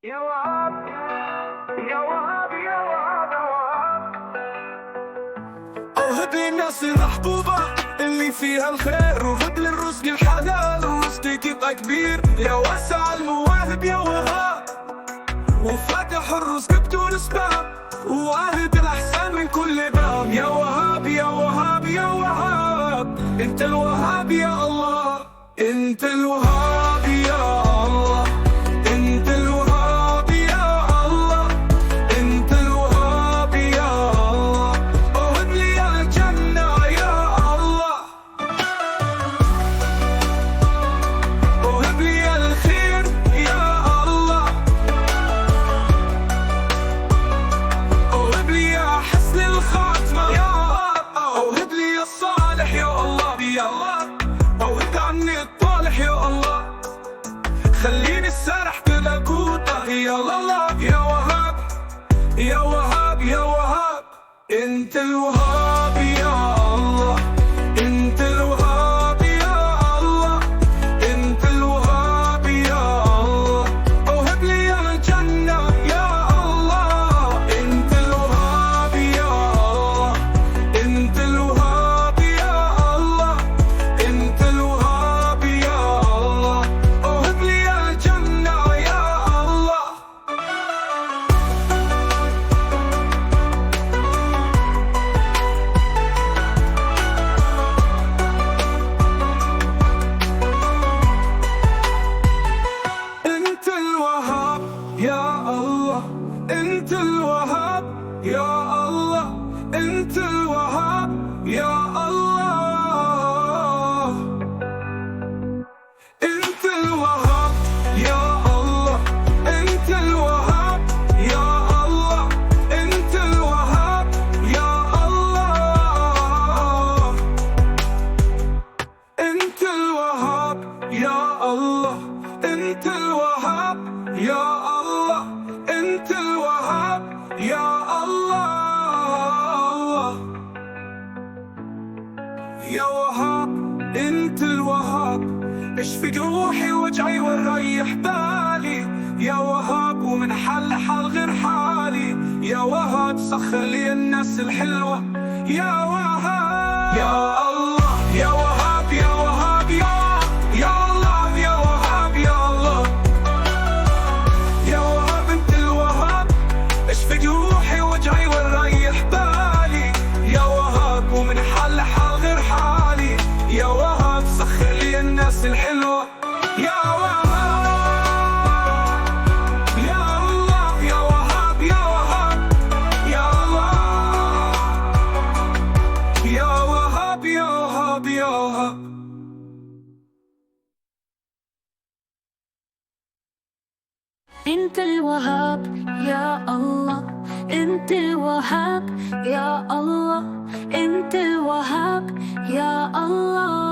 يا وهاب يا وهاب يا وهاب يا وهاب. وهب للناس المحبوبة اللي فيها الخير، وهب للرزق الحلال الرزق يبقى كبير. يا واسع المواهب يا وهاب، وفاتح الرزق بدون اسباب، وواهب الاحسان من كل باب. يا وهاب يا وهاب يا وهاب، انت الوهاب يا الله، انت الوهاب يا الله، انت الوهاب يا الله، انت الوهاب يا الله. وهب لي الجنة يا الله، وهب لي الخير يا الله، وهب لي حسن الخاتمة يا الله، وهب لي الصالح يا الله يا الله، وهب عني الطالح يا الله، خليني السارح بملكوته يا الله. يا وهاب يا وهاب يا وهاب، انت الوهاب يا الله، انت الوهاب يا الله، انت الوهاب يا الله. وهب لي الجنة يا الله، انت الوهاب يا الله، انت الوهاب يا الله، انت الوهاب يا الله. وهب لي الجنة يا الله. انت الوهاب يا الله، انت الوهاب يا الله، انت الوهاب يا الله، انت الوهاب يا الله، انت الوهاب يا الله، انت الوهاب يا الله، انت الوهاب يا الله، انت الوهاب يا الله، انت الوهاب يا الله. يا وهاب انت الوهاب، اشفي جروحي وجعي وريح بالي. يا وهاب ومن حل حال غير حالي. يا وهاب سخر لي الناس الحلوة يا وهاب يا الله. يا وهاب يا وهاب يا الله يا وهاب يا الله. يا وهاب انت الوهاب، اشفي جروحي وجعي وريح بالي. يا وهاب ومن حل حال غير حالي. يا وهاب سخر لي الناس الحلوة يا وهاب يا الله. يا وهاب يا وهاب يا الله، يا وهاب يا وهاب يا وهاب. انت الوهاب يا الله، انت الوهاب يا الله، انت الوهاب يا الله.